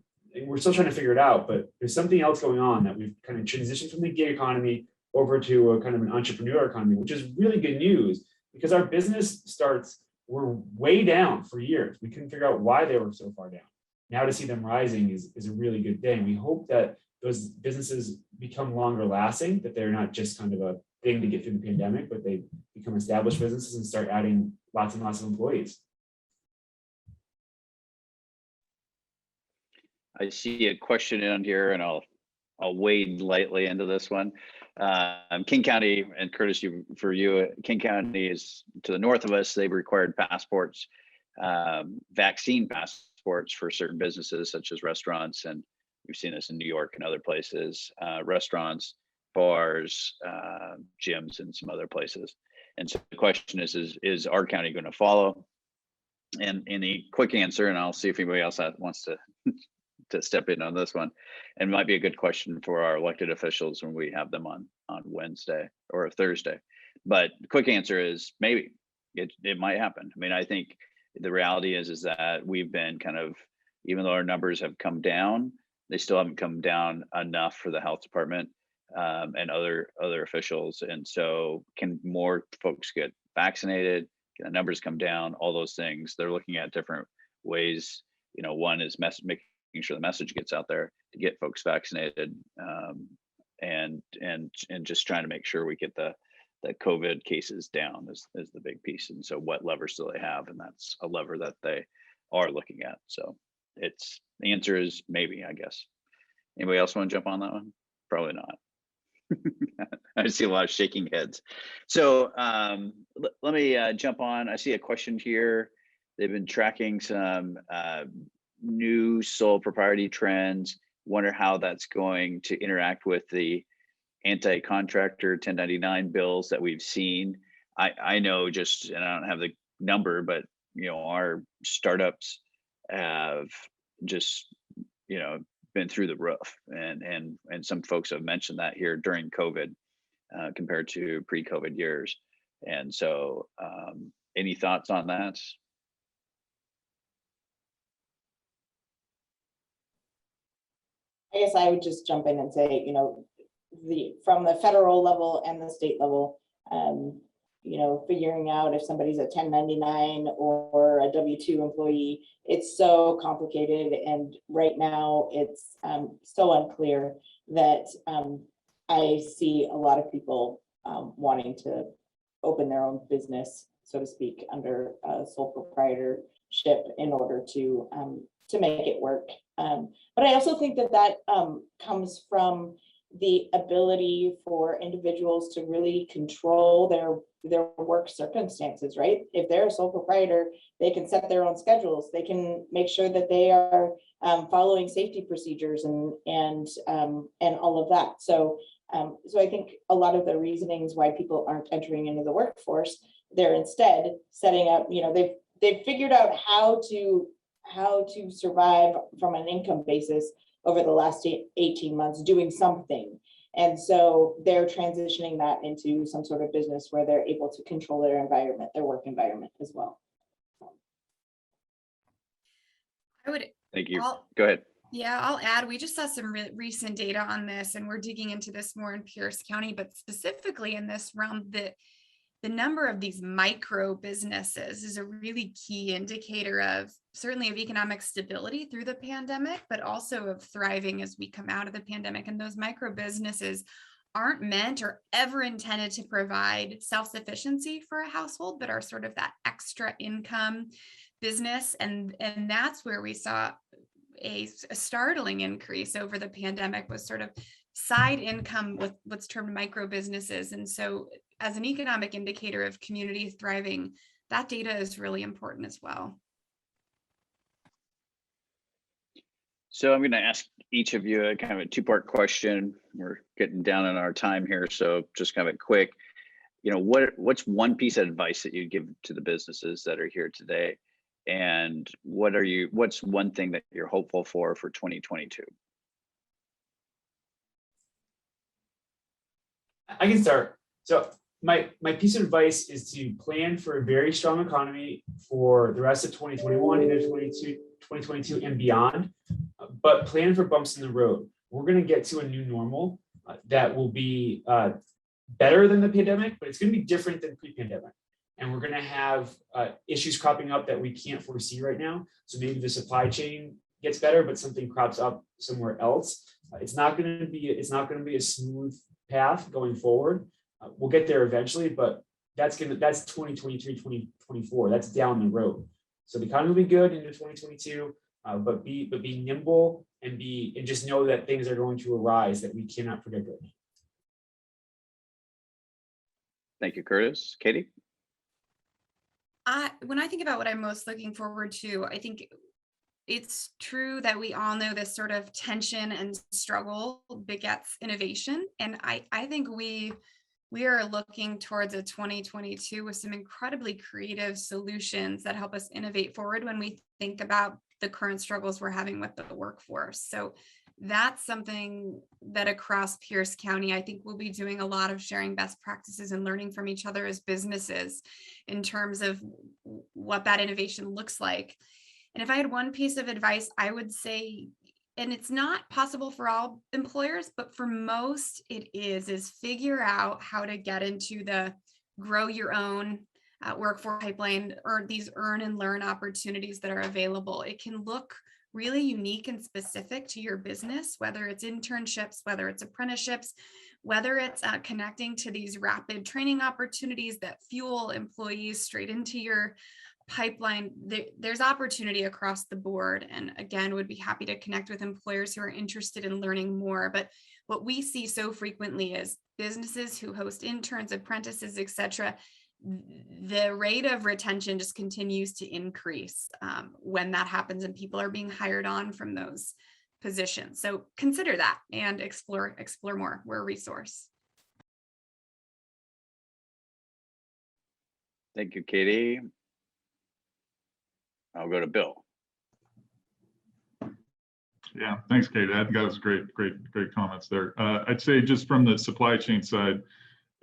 Speaker 3: we're still trying to figure it out, but there's something else going on that we've kind of transitioned from the gig economy over to a kind of an entrepreneur economy, which is really good news because our business starts were way down for years. We couldn't figure out why they were so far down. Now to see them rising is a really good thing. We hope that those businesses become longer lasting, that they're not just kind of a thing to get through the pandemic, but they become established businesses and start adding lots and lots of employees.
Speaker 1: I see a question in here, and I'll wade lightly into this one. King County, and Curtis, for you, King County is to the north of us. They've required passports, vaccine passports for certain businesses such as restaurants, and we've seen this in New York and other places, restaurants, bars, gyms, and some other places. And so the question is our county going to follow? And the quick answer, and I'll see if anybody else wants to step in on this one, and it might be a good question for our elected officials when we have them on Wednesday or Thursday. But the quick answer is maybe it might happen. I mean, I think the reality is that we've been kind of, even though our numbers have come down, they still haven't come down enough for the health department and other officials. And so can more folks get vaccinated? Can the numbers come down? All those things. They're looking at different ways. One is making sure the message gets out there to get folks vaccinated, and just trying to make sure we get the COVID cases down is the big piece. And so what levers do they have? And that's a lever that they are looking at. So the answer is maybe, I guess. Anybody else want to jump on that one? Probably not. I see a lot of shaking heads. So let me jump on. I see a question here. They've been tracking some new sole propriety trends. Wonder how that's going to interact with the anti-contractor 1099 bills that we've seen. I know, just, and I don't have the number, but our startups have just been through the roof, and some folks have mentioned that here during COVID compared to pre-COVID years. And so, any thoughts on that?
Speaker 6: I guess I would just jump in and say, from the federal level and the state level, figuring out if somebody's a 1099 or a W-2 employee, it's so complicated. And right now it's so unclear that I see a lot of people wanting to open their own business, so to speak, under sole proprietorship in order to make it work. But I also think that comes from the ability for individuals to really control their work circumstances, right? If they're a sole proprietor, they can set their own schedules. They can make sure that they are following safety procedures and all of that. So I think a lot of the reasonings why people aren't entering into the workforce, they're instead setting up, they've figured out how to survive from an income basis over the last 18 months doing something. And so they're transitioning that into some sort of business where they're able to control their environment, their work environment as well.
Speaker 1: Thank you. Go ahead.
Speaker 4: Yeah, I'll add, we just saw some recent data on this, and we're digging into this more in Pierce County, but specifically in this realm, the number of these micro businesses is a really key indicator of certainly of economic stability through the pandemic, but also of thriving as we come out of the pandemic. And those micro businesses aren't meant or ever intended to provide self-sufficiency for a household, but are sort of that extra income business. And that's where we saw a startling increase over the pandemic, was sort of side income with what's termed micro businesses. And so as an economic indicator of community thriving, that data is really important as well.
Speaker 1: So I'm going to ask each of you a kind of a two-part question. We're getting down on our time here, so just kind of a quick, what's one piece of advice that you give to the businesses that are here today? And what's one thing that you're hopeful for 2022?
Speaker 3: I can start. So my piece of advice is to plan for a very strong economy for the rest of 2021 into 2022 and beyond, but plan for bumps in the road. We're going to get to a new normal that will be better than the pandemic, but it's going to be different than pre-pandemic. And we're going to have issues cropping up that we can't foresee right now. So maybe the supply chain gets better, but something crops up somewhere else. It's not going to be a smooth path going forward. We'll get there eventually, but that's 2023, 2024. That's down the road. So the economy will be good into 2022, but be nimble and just know that things are going to arise that we cannot predict right now.
Speaker 1: Thank you, Curtis. Katie?
Speaker 4: When I think about what I'm most looking forward to, I think it's true that we all know this sort of tension and struggle begets innovation. And I think we are looking towards a 2022 with some incredibly creative solutions that help us innovate forward when we think about the current struggles we're having with the workforce. So that's something that across Pierce County, I think we'll be doing a lot of sharing best practices and learning from each other as businesses in terms of what that innovation looks like. And if I had one piece of advice, I would say, and it's not possible for all employers, but for most it is figure out how to get into the grow your own workforce pipeline, or these earn and learn opportunities that are available. It can look really unique and specific to your business, whether it's internships, whether it's apprenticeships, whether it's connecting to these rapid training opportunities that fuel employees straight into your pipeline. There's opportunity across the board. And again, would be happy to connect with employers who are interested in learning more. But what we see so frequently is businesses who host interns, apprentices, et cetera, the rate of retention just continues to increase when that happens and people are being hired on from those positions. So consider that and explore more. We're a resource.
Speaker 1: Thank you, Katie. I'll go to Bill.
Speaker 5: Yeah, thanks, Kate. I think that was great comments there. I'd say just from the supply chain side,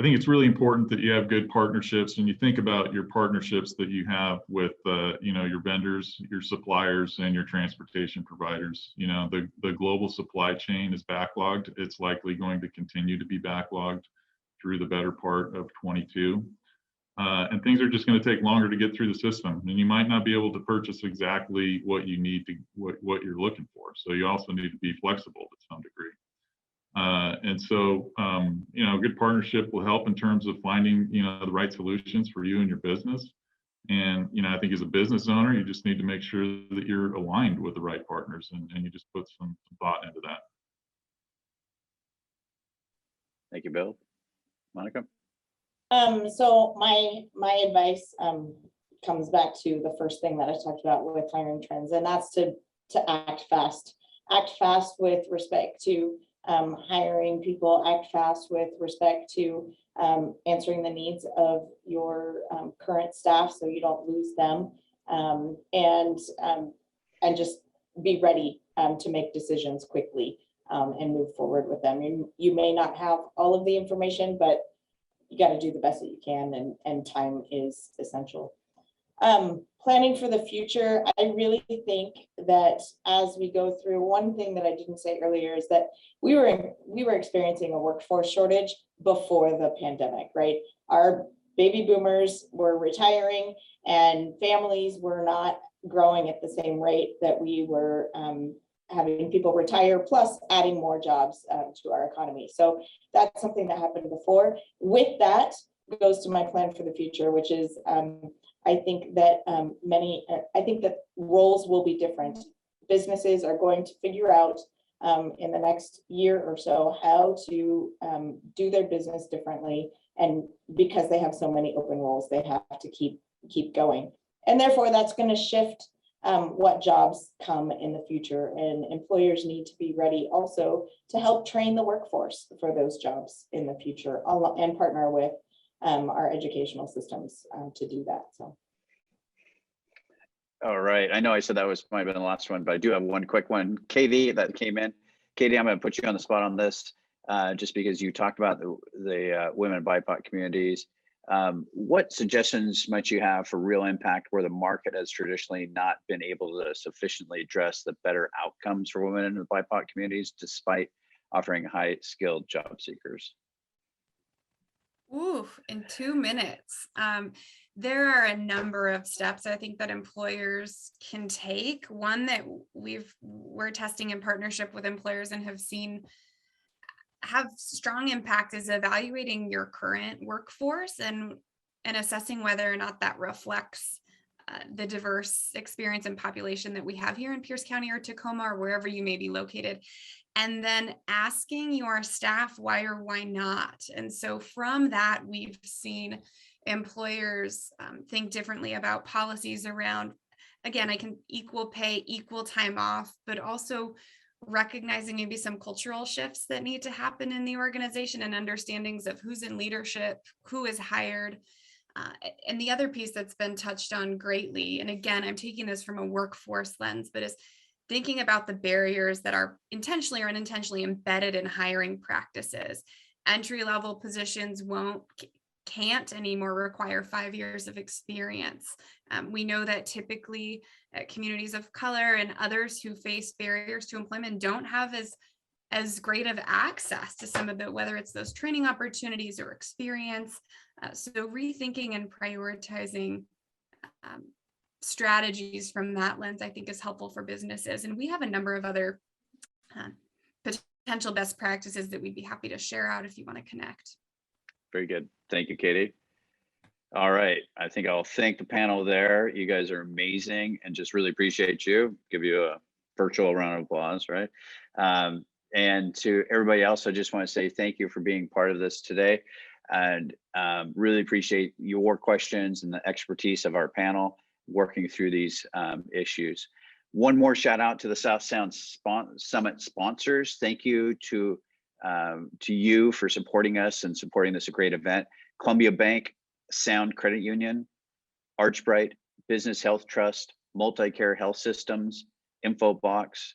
Speaker 5: I think it's really important that you have good partnerships, and you think about your partnerships that you have with, your vendors, your suppliers, and your transportation providers. The global supply chain is backlogged. It's likely going to continue to be backlogged through the better part of 22. And things are just going to take longer to get through the system, and you might not be able to purchase exactly what you need to what you're looking for. So you also need to be flexible to some degree. And so, good partnership will help in terms of finding, the right solutions for you and your business. And, I think as a business owner, you just need to make sure that you're aligned with the right partners, and you just put some thought into that.
Speaker 1: Thank you, Bill. Monica?
Speaker 6: So my advice comes back to the first thing that I talked about with hiring trends, and that's to act fast. Act fast with respect to hiring people, act fast with respect to answering the needs of your current staff so you don't lose them, and just be ready to make decisions quickly and move forward with them. You may not have all of the information, but you got to do the best that you can, and time is essential. Planning for the future, I really think that as we go through, one thing that I didn't say earlier is that we were experiencing a workforce shortage before the pandemic, right? Our baby boomers were retiring, and families were not growing at the same rate that we were having people retire, plus adding more jobs to our economy. So that's something that happened before. With that goes to my plan for the future, which is I think that roles will be different. Businesses are going to figure out in the next year or so how to do their business differently, and because they have so many open roles, they have to keep going, and therefore that's going to shift what jobs come in the future, and employers need to be ready also to help train the workforce for those jobs in the future, and partner with our educational systems to do that. So.
Speaker 1: All right. I know I said that might have been the last one, but I do have one quick one. Katie, that came in. Katie, I'm going to put you on the spot on this, just because you talked about the women and BIPOC communities. What suggestions might you have for real impact where the market has traditionally not been able to sufficiently address the better outcomes for women in the BIPOC communities, despite offering high skilled job seekers?
Speaker 4: Ooh, in 2 minutes. There are a number of steps I think that employers can take. One that we're testing in partnership with employers and have seen have strong impact is evaluating your current workforce and assessing whether or not that reflects the diverse experience and population that we have here in Pierce County or Tacoma or wherever you may be located. And then asking your staff why or why not. And so from that, we've seen employers think differently about policies around, again, equal pay, equal time off, but also recognizing maybe some cultural shifts that need to happen in the organization and understandings of who's in leadership, who is hired. And the other piece that's been touched on greatly, and again, I'm taking this from a workforce lens, but is thinking about the barriers that are intentionally or unintentionally embedded in hiring practices. Entry-level positions can't anymore require 5 years of experience. We know that typically communities of color and others who face barriers to employment don't have as great of access to some of whether it's those training opportunities or experience. So rethinking and prioritizing strategies from that lens, I think, is helpful for businesses. And we have a number of other potential best practices that we'd be happy to share out if you want to connect.
Speaker 1: Very good. Thank you, Katie. All right. I think I'll thank the panel there. You guys are amazing and just really appreciate you. Give you a virtual round of applause, right? And to everybody else, I just want to say thank you for being part of this today, and really appreciate your questions and the expertise of our panel working through these issues. One more shout out to the South Sound Summit sponsors. Thank you to you for supporting us and supporting this great event. Columbia Bank, Sound Credit Union, Archbright, Business Health Trust, Multicare Health Systems, InfoBox,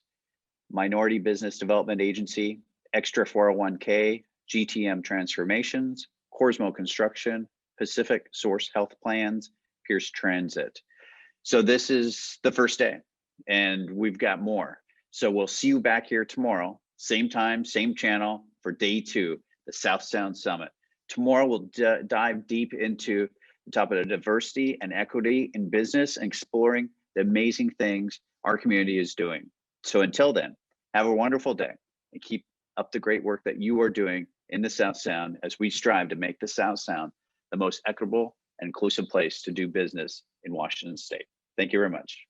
Speaker 1: Minority Business Development Agency, Extra 401k, GTM Transformations, Corsmo Construction, Pacific Source Health Plans, Pierce Transit. So this is the first day and we've got more. So we'll see you back here tomorrow, same time, same channel for day 2, the South Sound Summit. Tomorrow we'll dive deep into the topic of diversity and equity in business and exploring the amazing things our community is doing. So until then, have a wonderful day and keep up the great work that you are doing in the South Sound as we strive to make the South Sound the most equitable and inclusive place to do business in Washington State. Thank you very much.